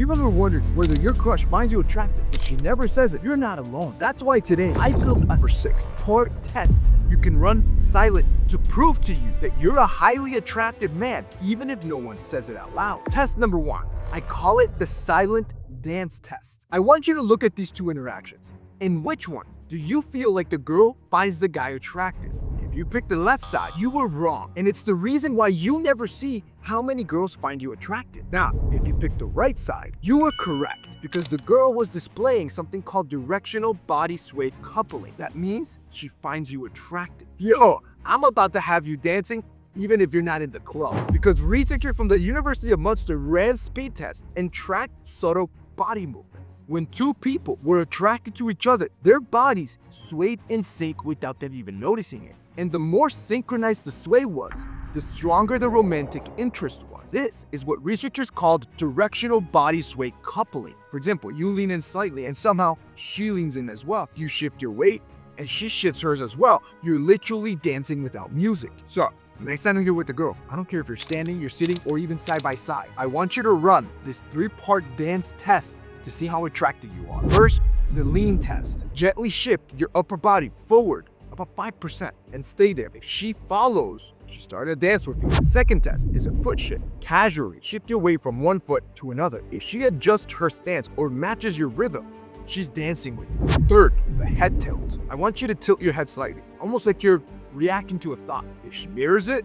you've ever wondered whether your crush finds you attractive but she never says it, you're not alone. That's why today I built a 6-part test you can run silent to prove to you that you're a highly attractive man, even if no one says it out loud. Test number 1. I call it the silent dance test. I want you to look at these two interactions. In which one do you feel like the girl finds the guy attractive? If you picked the left side, you were wrong, and it's the reason why you never see how many girls find you attractive. Now, if you picked the right side, you were correct, because the girl was displaying something called directional body sway coupling. That means she finds you attractive. Yo, I'm about to have you dancing even if you're not in the club, because researchers from the University of Munster ran speed tests and tracked subtle body movements. When two people were attracted to each other, their bodies swayed in sync without them even noticing it. And the more synchronized the sway was, the stronger the romantic interest was. This is what researchers called directional body sway coupling. For example, you lean in slightly and somehow she leans in as well. You shift your weight and she shifts hers as well. You're literally dancing without music. So, next time you're with a girl, I don't care if you're standing, you're sitting, or even side by side, I want you to run this 3-part dance test to see how attractive you are. First, the lean test. Gently shift your upper body forward about 5% and stay there. If she follows, she started to dance with you. The second test is a foot shift. Casually shift your weight from one foot to another. If she adjusts her stance or matches your rhythm, she's dancing with you. Third, the head tilt. I want you to tilt your head slightly, almost like you're reacting to a thought. If she mirrors it,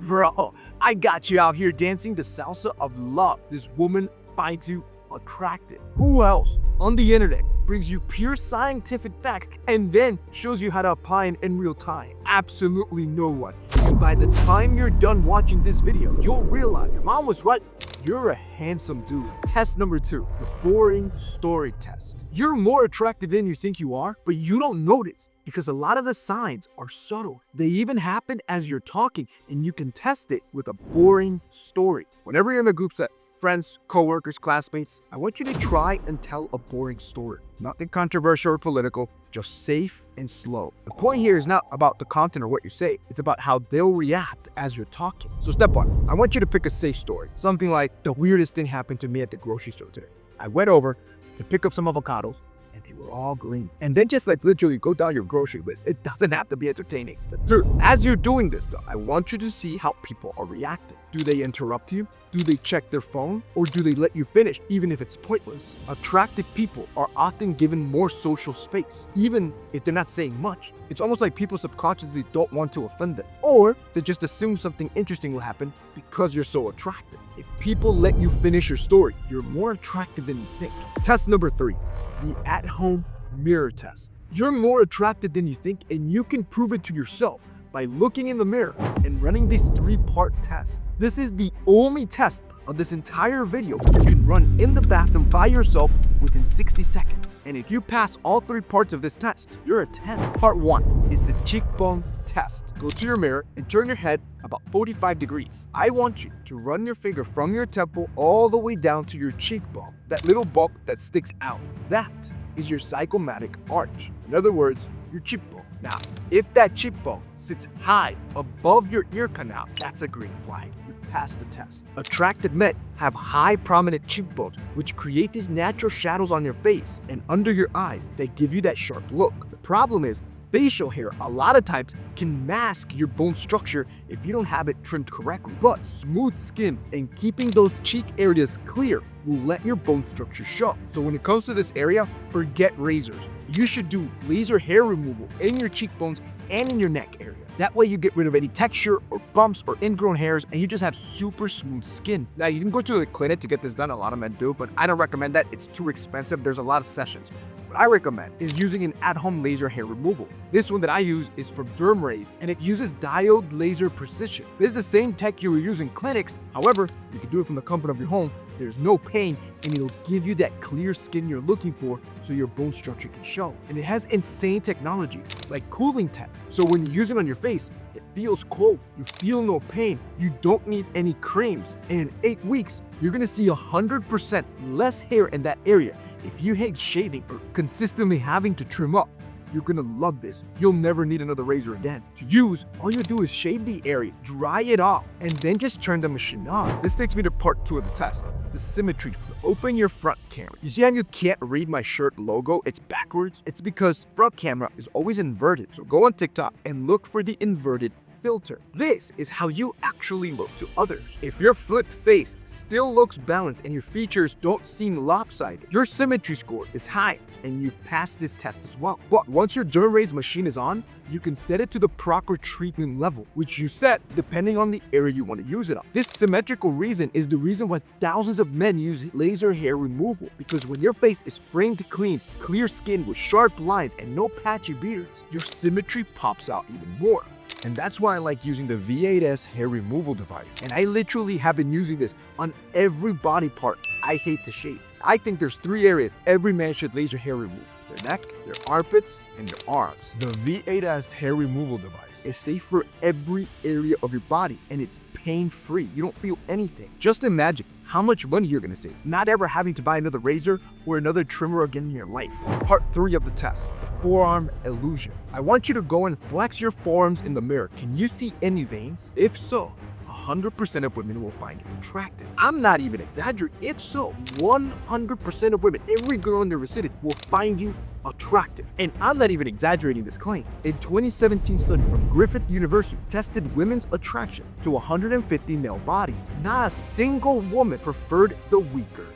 bro, I got you out here dancing the salsa of love. This woman finds you attractive. Who else on the internet brings you pure scientific facts and then shows you how to apply it in real time? Absolutely no one. And by the time you're done watching this video, you'll realize your mom was right. You're a handsome dude. Test number 2, the boring story test. You're more attractive than you think you are, but you don't notice because a lot of the signs are subtle. They even happen as you're talking, and you can test it with a boring story. Whenever you're in a group set, friends, coworkers, classmates, I want you to try and tell a boring story. Nothing controversial or political, just safe and slow. The point here is not about the content or what you say, it's about how they'll react as you're talking. So step 1, I want you to pick a safe story. Something like, the weirdest thing happened to me at the grocery store today. I went over to pick up some avocados, and they were all green. And then just like literally go down your grocery list. It doesn't have to be entertaining. Step 2, as you're doing this though, I want you to see how people are reacting. Do they interrupt you? Do they check their phone? Or do they let you finish even if it's pointless? Attractive people are often given more social space, even if they're not saying much. It's almost like people subconsciously don't want to offend them. Or they just assume something interesting will happen because you're so attractive. If people let you finish your story, you're more attractive than you think. Test number 3, the at-home mirror test. You're more attractive than you think, and you can prove it to yourself by looking in the mirror and running this 3-part test. This is the only test of this entire video you can run in the bathroom by yourself within 60 seconds. And if you pass all 3 parts of this test, you're a 10. Part 1 is the cheekbone test. Go to your mirror and turn your head about 45 degrees. I want you to run your finger from your temple all the way down to your cheekbone, that little bump that sticks out. That is your zygomatic arch. In other words, your cheekbone. Now, if that cheekbone sits high above your ear canal, that's a green flag. You've passed the test. Attractive men have high prominent cheekbones, which create these natural shadows on your face and under your eyes that give you that sharp look. The problem is, facial hair a lot of times can mask your bone structure if you don't have it trimmed correctly. But smooth skin and keeping those cheek areas clear will let your bone structure show. So when it comes to this area, forget razors. You should do laser hair removal in your cheekbones and in your neck area. That way you get rid of any texture or bumps or ingrown hairs and you just have super smooth skin. Now you can go to the clinic to get this done, a lot of men do, but I don't recommend that. It's too expensive. There's a lot of sessions. What I recommend is using an at-home laser hair removal. This one that I use is from Dermrays, and it uses diode laser precision. This is the same tech you will use in clinics. However, you can do it from the comfort of your home. There's no pain, and it'll give you that clear skin you're looking for so your bone structure can show. And it has insane technology, like cooling tech. So when you use it on your face, it feels cold. You feel no pain. You don't need any creams. And in 8 weeks, you're gonna see 100% less hair in that area. If you hate shaving or consistently having to trim up, you're gonna love this. You'll never need another razor again. To use, all you do is shave the area, dry it off, and then just turn the machine on. This takes me to part 2 of the test. The symmetry flip. Open your front camera. You see how you can't read my shirt logo? It's backwards. It's because front camera is always inverted. So go on TikTok and look for the inverted filter. This is how you actually look to others. If your flipped face still looks balanced and your features don't seem lopsided, your symmetry score is high and you've passed this test as well. But once your derm raise machine is on, you can set it to the proper treatment level, which you set depending on the area you want to use it on. This symmetrical reason is the reason why thousands of men use laser hair removal, because when your face is framed clean, clear skin with sharp lines and no patchy beards, your symmetry pops out even more. And that's why I like using the V8S hair removal device. And I literally have been using this on every body part I hate to shave. I think there's 3 areas every man should laser hair remove: their neck, their armpits, and their arms. The V8S hair removal device is safe for every area of your body, and it's pain-free. You don't feel anything. Just imagine how much money you're gonna save, not ever having to buy another razor or another trimmer again in your life. Part 3 of the test, the forearm illusion. I want you to go and flex your forearms in the mirror. Can you see any veins? If so, 100% of women will find you attractive. I'm not even exaggerating. If so, 100% of women, every girl in the vicinity, will find you attractive. And I'm not even exaggerating this claim. A 2017 study from Griffith University tested women's attraction to 150 male bodies. Not a single woman preferred the weaker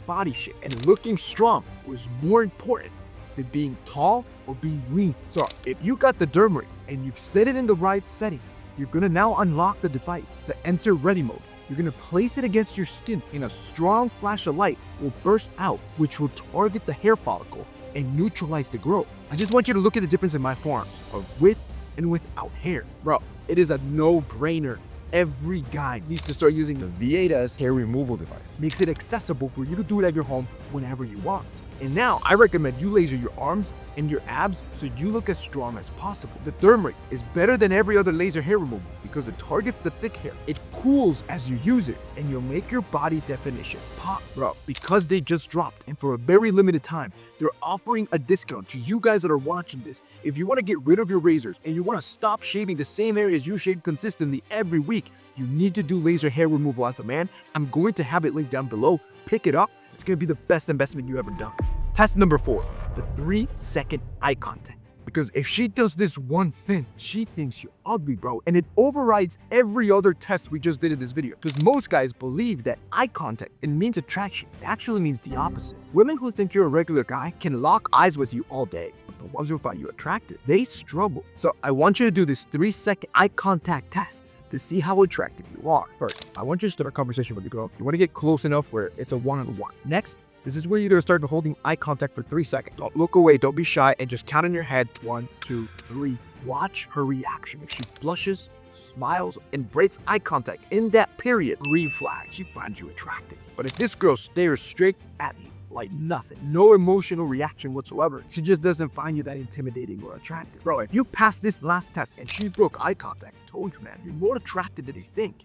body shape, and looking strong was more important than being tall or being lean. So if you got the derm raise and you've set it in the right setting, you're gonna now unlock the device to enter ready mode. You're gonna place it against your skin, and a strong flash of light will burst out, which will target the hair follicle and neutralize the growth. I just want you to look at the difference in my forearms, of with and without hair. Bro, it is a no-brainer. Every guy needs to start using the V8S hair removal device. Makes it accessible for you to do it at your home whenever you want. And now I recommend you laser your arms and your abs so you look as strong as possible. The derm raise is better than every other laser hair removal because it targets the thick hair. It cools as you use it, and you'll make your body definition pop. Bro, because they just dropped, and for a very limited time, they're offering a discount to you guys that are watching this. If you want to get rid of your razors and you want to stop shaving the same areas you shave consistently every week, you need to do laser hair removal as a man. I'm going to have it linked down below. Pick it up. It's going to be the best investment you ever done. Test number 4, the 3-second eye contact. Because if she does this one thing, she thinks you're ugly, bro. And it overrides every other test we just did in this video. Because most guys believe that eye contact, it means attraction. It actually means the opposite. Women who think you're a regular guy can lock eyes with you all day. But the ones who find you attractive, they struggle. So I want you to do this 3-second eye contact test to see how attractive you are. First, I want you to start a conversation with the girl. You want to get close enough where it's a one-on-one. Next, this is where you're gonna start holding eye contact for 3 seconds. Don't look away, don't be shy, and just count in your head. 1, 2, 3. Watch her reaction. If she blushes, smiles, and breaks eye contact in that period, green flag, she finds you attractive. But if this girl stares straight at you like nothing, no emotional reaction whatsoever, she just doesn't find you that intimidating or attractive. Bro, if you pass this last test and she broke eye contact, I told you, man, you're more attractive than you think.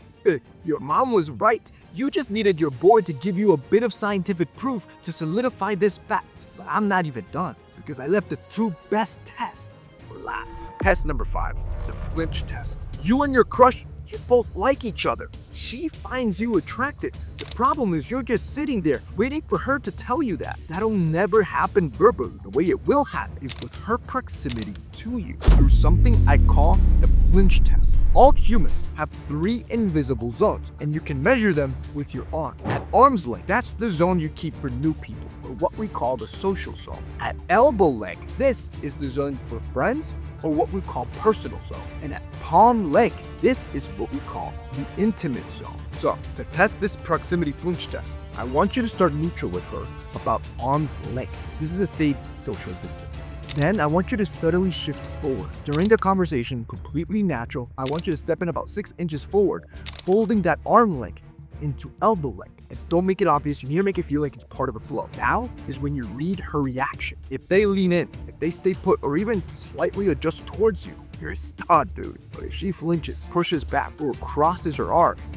Your mom was right. You just needed your boy to give you a bit of scientific proof to solidify this fact. But I'm not even done, because I left the 2 best tests for last. Test number 5, the flinch test. You and your crush, you both like each other. She finds you attractive. The problem is you're just sitting there waiting for her to tell you that. That'll never happen verbally. The way it will happen is with her proximity to you through something I call the flinch test. All humans have 3 invisible zones, and you can measure them with your arm. At arm's length, that's the zone you keep for new people, or what we call the social zone. At elbow length, this is the zone for friends, or what we call personal zone. And at palm length, this is what we call the intimate zone. So to test this proximity flinch test, I want you to start neutral with her about arm's length. This is a safe social distance. Then I want you to subtly shift forward. During the conversation, completely natural, I want you to step in about 6 inches forward, folding that arm length into elbow length. And don't make it obvious, you need to make it feel like it's part of the flow. Now is when you read her reaction. If they lean in, if they stay put, or even slightly adjust towards you, you're a stud, dude. But if she flinches, pushes back, or crosses her arms,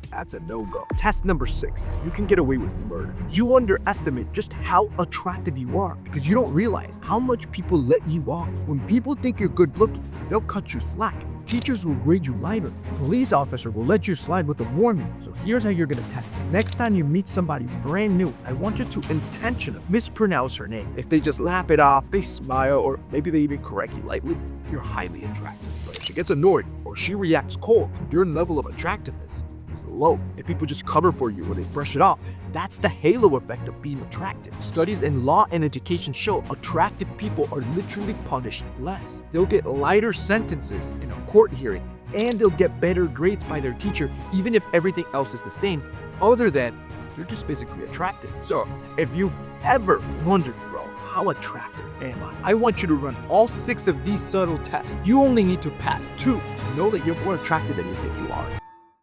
that's a no-go. Test number 6, you can get away with murder. You underestimate just how attractive you are because you don't realize how much people let you off. When people think you're good looking, they'll cut you slack. Teachers will grade you lighter. Police officer will let you slide with a warning. So here's how you're gonna test it. Next time you meet somebody brand new, I want you to intentionally mispronounce her name. If they just laugh it off, they smile, or maybe they even correct you lightly, you're highly attractive. But if she gets annoyed or she reacts cold, your level of attractiveness is low. If people just cover for you or they brush it off, that's the halo effect of being attractive. Studies in law and education show attractive people are literally punished less. They'll get lighter sentences in a court hearing, and they'll get better grades by their teacher even if everything else is the same, other than they're just physically attractive. So if you've ever wondered, bro, how attractive am I want you to run all 6 of these subtle tests. You only need to pass 2 to know that you're more attractive than you think you are.